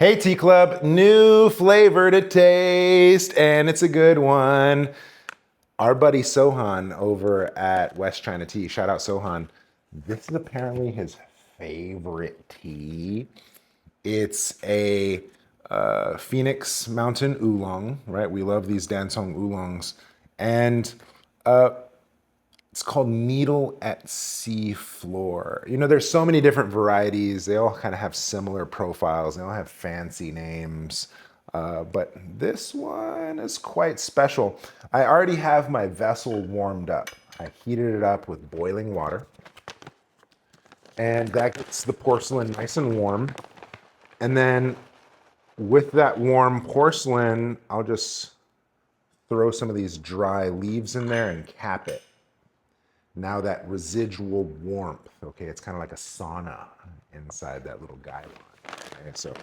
Hey Tea Club, new flavor to taste, and it's a good one. Our buddy Sohan over at West China Tea, shout out Sohan. This is apparently his favorite tea. It's a Phoenix Mountain Oolong, right? We love these Dansong Oolongs. And it's called Needle at Sea Floor. You know, there's so many different varieties. They all kind of have similar profiles. They all have fancy names. But this one is quite special. I already have my vessel warmed up. I heated it up with boiling water. And that gets the porcelain nice and warm. And then with that warm porcelain, I'll just throw some of these dry leaves in there and cap it. Now that residual warmth, okay, it's kind of like a sauna inside that little guy line. Okay, so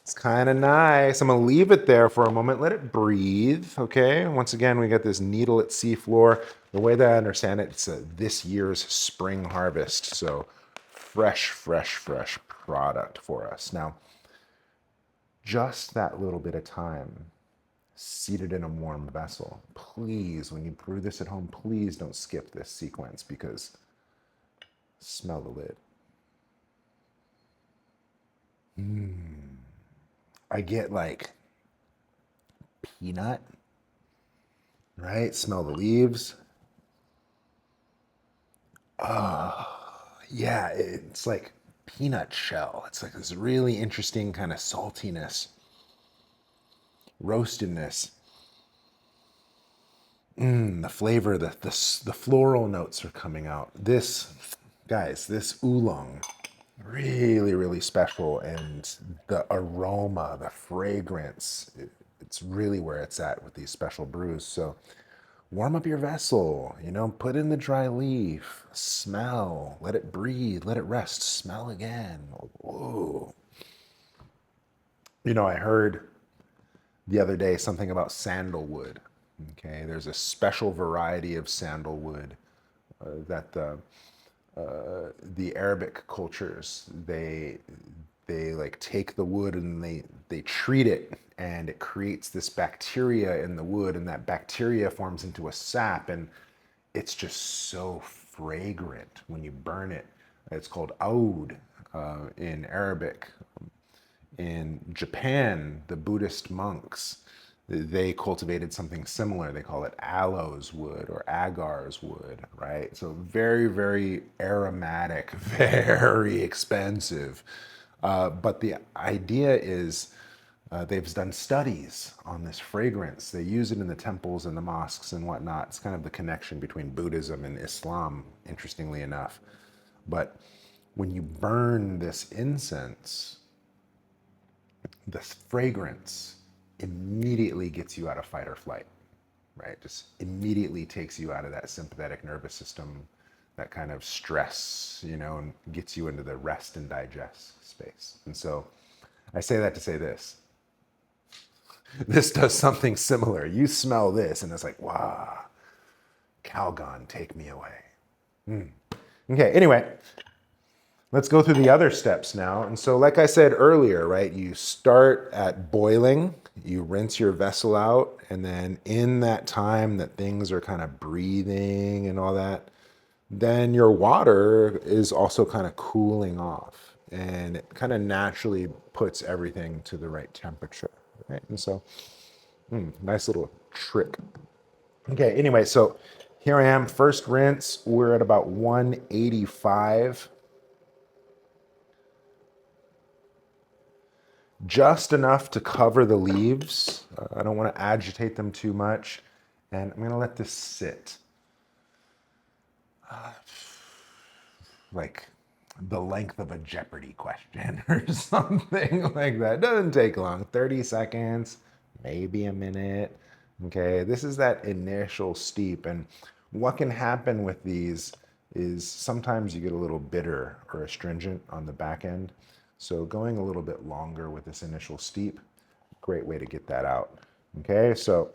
it's kind of nice. I'm gonna leave it there for a moment, let it breathe, okay? Once again, we got this needle at seafloor. The way that I understand it, it's this year's spring harvest. So fresh product for us. Now, just that little bit of time seated in a warm vessel. Please, when you brew this at home, please don't skip this sequence because smell the lid. I get like peanut, right? Smell the leaves. Yeah, it's like peanut shell. It's like this really interesting kind of saltiness, roastedness. The flavor, the floral notes are coming out. This, guys, this oolong, really special, and the aroma, the fragrance, it's really where it's at with these special brews. So warm up your vessel, you know, put in the dry leaf, smell, let it breathe, let it rest, smell again. Whoa. You know, I heard the other day something about sandalwood. Okay, there's a special variety of sandalwood that the Arabic cultures they like take the wood and they treat it, and it creates this bacteria in the wood, and that bacteria forms into a sap, and it's just so fragrant when you burn it. It's called oud in Arabic. In Japan, the Buddhist monks, they cultivated something similar. They call it aloes wood or agar's wood, right? So very aromatic, very expensive. But the idea is they've done studies on this fragrance. They use it in the temples and the mosques and whatnot. It's kind of the connection between Buddhism and Islam, interestingly enough. But when you burn this incense, the fragrance immediately gets you out of fight or flight, right? Just immediately takes you out of that sympathetic nervous system, that kind of stress, you know, and gets you into the rest and digest space. And so I say that to say this. This does something similar. You smell this and it's like, wow, Calgon, take me away. Okay, anyway, let's go through the other steps now. And so, like I said earlier, right, you start at boiling, you rinse your vessel out, and then in that time that things are kind of breathing and all that, then your water is also kind of cooling off, and it kind of naturally puts everything to the right temperature, right? And so, nice little trick. Okay, anyway, so here I am, first rinse, we're at about 185. Just enough to cover the leaves. I don't want to agitate them too much. And I'm going to let this sit like the length of a Jeopardy question or something like that. It doesn't take long, 30 seconds, maybe a minute. Okay, this is that initial steep. And what can happen with these is sometimes you get a little bitter or astringent on the back end. So going a little bit longer with this initial steep, great way to get that out. Okay, so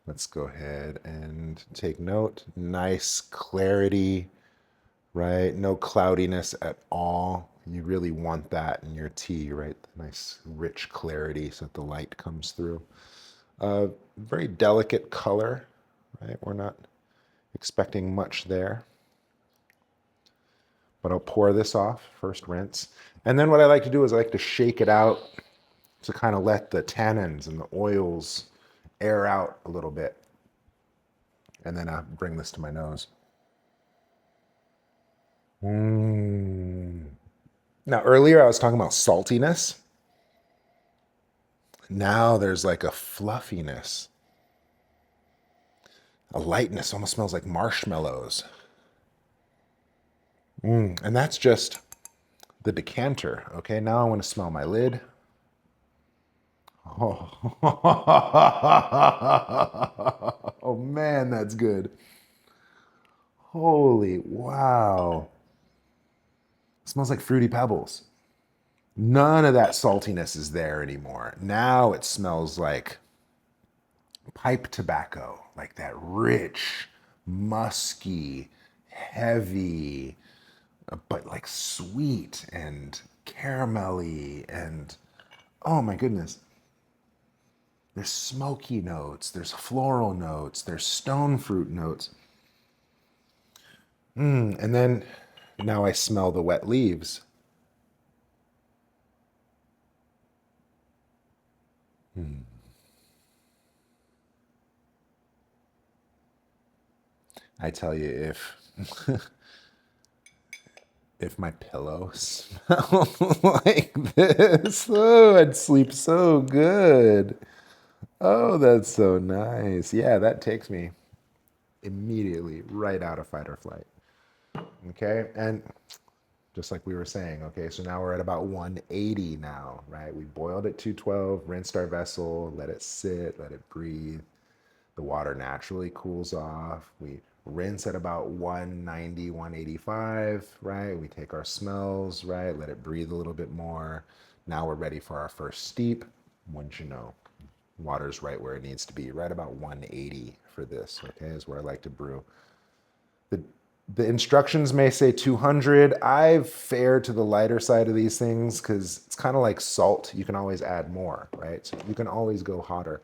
Let's go ahead and take note. Nice clarity, right? No cloudiness at all. You really want that in your tea, right? Nice rich clarity so that the light comes through. Very delicate color, right? We're not expecting much there. But I'll pour this off, first rinse. And then what I like to do is I like to shake it out to kind of let the tannins and the oils air out a little bit. And then I bring this to my nose. Now, earlier I was talking about saltiness. Now there's like a fluffiness, a lightness, almost smells like marshmallows. And that's just the decanter. Okay, now I want to smell my lid. Oh, oh man, that's good. Holy wow. It smells like Fruity Pebbles. None of that saltiness is there anymore. Now it smells like pipe tobacco, like that rich, musky, heavy, but like sweet and caramelly and oh my goodness. There's smoky notes, there's floral notes, there's stone fruit notes. And then now I smell the wet leaves. I tell you, if my pillow smelled like this, oh, I'd sleep so good. Oh, that's so nice. Yeah, that takes me immediately right out of fight or flight. Okay, and just like we were saying, okay, so now we're at about 180 now, right? We boiled at 212, rinsed our vessel, let it sit, let it breathe. The water naturally cools off. We rinse at about 190, 185, right? We take our smells, right? Let it breathe a little bit more. Now we're ready for our first steep. Once you know, water's right where it needs to be, right about 180 for this, okay, is where I like to brew. The, the instructions may say 200. I've fared to the lighter side of these things because it's kind of like salt. You can always add more, right? So you can always go hotter.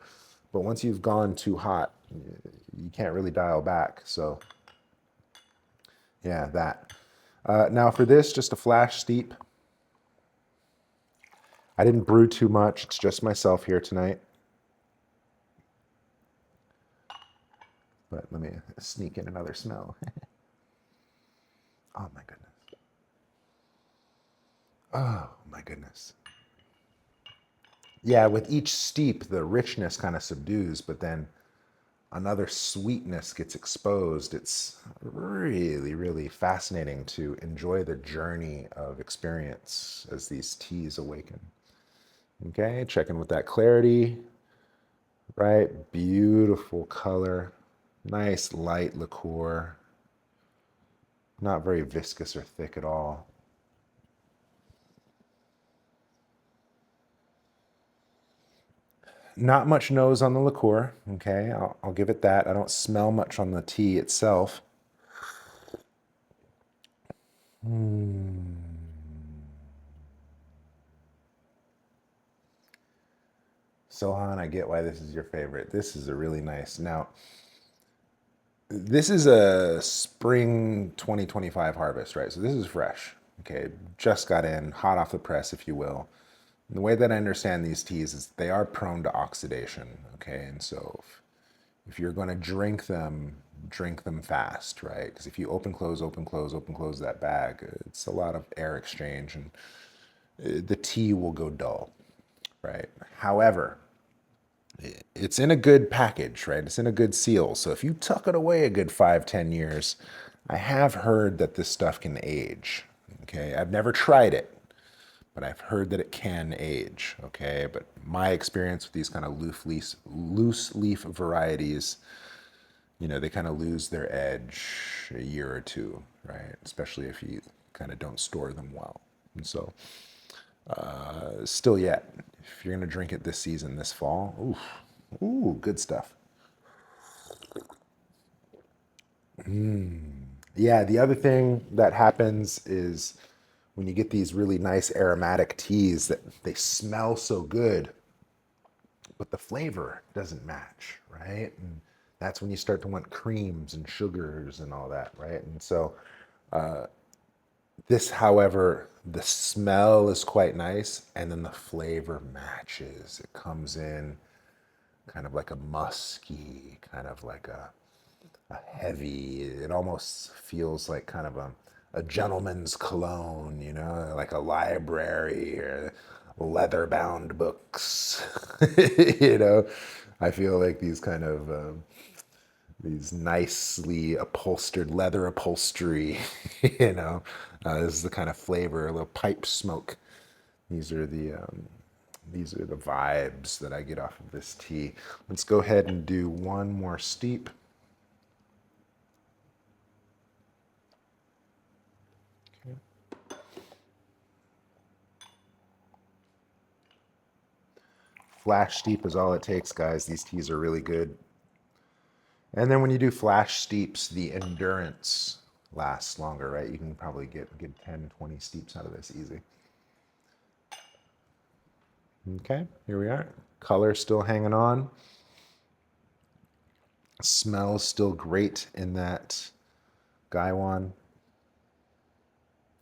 But once you've gone too hot, you can't really dial back. So yeah, that. Now for this, just a flash steep. I didn't brew too much. It's just myself here tonight. But let me sneak in another smell. Oh my goodness. Oh my goodness. Yeah, with each steep, the richness kind of subdues, but then another sweetness gets exposed. It's really, really fascinating to enjoy the journey of experience as these teas awaken. Okay, checking with that clarity, right? Beautiful color, nice light liqueur, not very viscous or thick at all. Not much nose on the liqueur, okay? I'll give it that. I don't smell much on the tea itself. Sohan, I get why this is your favorite. This is a really nice. Now, this is a spring 2025 harvest, right? So this is fresh. Okay, just got in, hot off the press, if you will. And the way that I understand these teas is they are prone to oxidation. Okay, and so if you're going to drink them fast, right? Because if you open, close, open, close, open, close that bag, it's a lot of air exchange and the tea will go dull, right? However, it's in a good package, right? It's in a good seal. So if you tuck it away a good 5, 10 years, I have heard that this stuff can age. Okay, I've never tried it, but I've heard that it can age. Okay, but my experience with these kind of loose leaf varieties, they kind of lose their edge a year or two, right? Especially if you kind of don't store them well. And so, still yet, if you're gonna drink it this season, this fall, ooh, good stuff. Yeah, the other thing that happens is when you get these really nice aromatic teas that they smell so good, but the flavor doesn't match, right? And that's when you start to want creams and sugars and all that, right? And so this, however, the smell is quite nice, and then the flavor matches. It comes in kind of like a musky, kind of like a heavy. It almost feels like kind of a gentleman's cologne, you know, like a library or leather bound books. You know, I feel like these kind of these nicely upholstered leather upholstery. You know, this is the kind of flavor, a little pipe smoke. These are the these are the vibes that I get off of this tea. Let's go ahead and do one more steep. Flash steep is all it takes, guys. These teas are really good. And then when you do flash steeps, the endurance lasts longer, right? You can probably get good 10, 20 steeps out of this easy. Okay, here we are. Color still hanging on. Smells still great in that Gaiwan.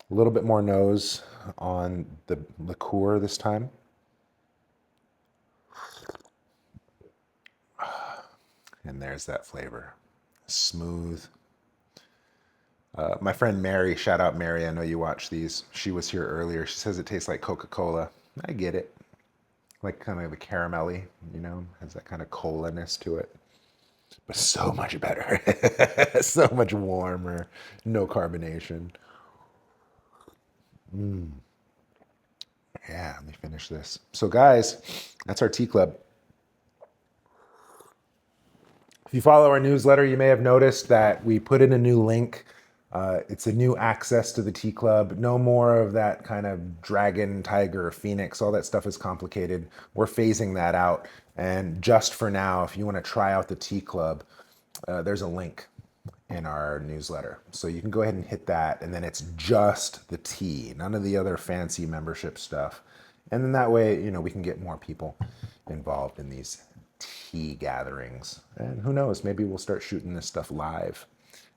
A little bit more nose on the liqueur this time. And there's that flavor. Smooth. My friend Mary, shout out Mary, I know you watch these. She was here earlier. She says it tastes like Coca-Cola. I get it. Like kind of the caramelly, you know, has that kind of cola-ness to it. But so much better. So much warmer. No carbonation. Yeah, let me finish this. So guys, that's our tea club. If you follow our newsletter, you may have noticed that we put in a new link. It's a new access to the Tea Club. No more of that kind of dragon, tiger, phoenix. All that stuff is complicated. We're phasing that out. And just for now, if you want to try out the Tea Club, there's a link in our newsletter. So you can go ahead and hit that. And then it's just the tea, none of the other fancy membership stuff. And then that way, you know, we can get more people involved in these tea gatherings. And who knows, maybe we'll start shooting this stuff live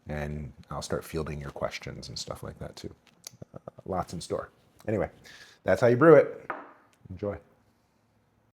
and I'll start fielding your questions and stuff like that too. Lots in store. Anyway, that's how you brew it. Enjoy.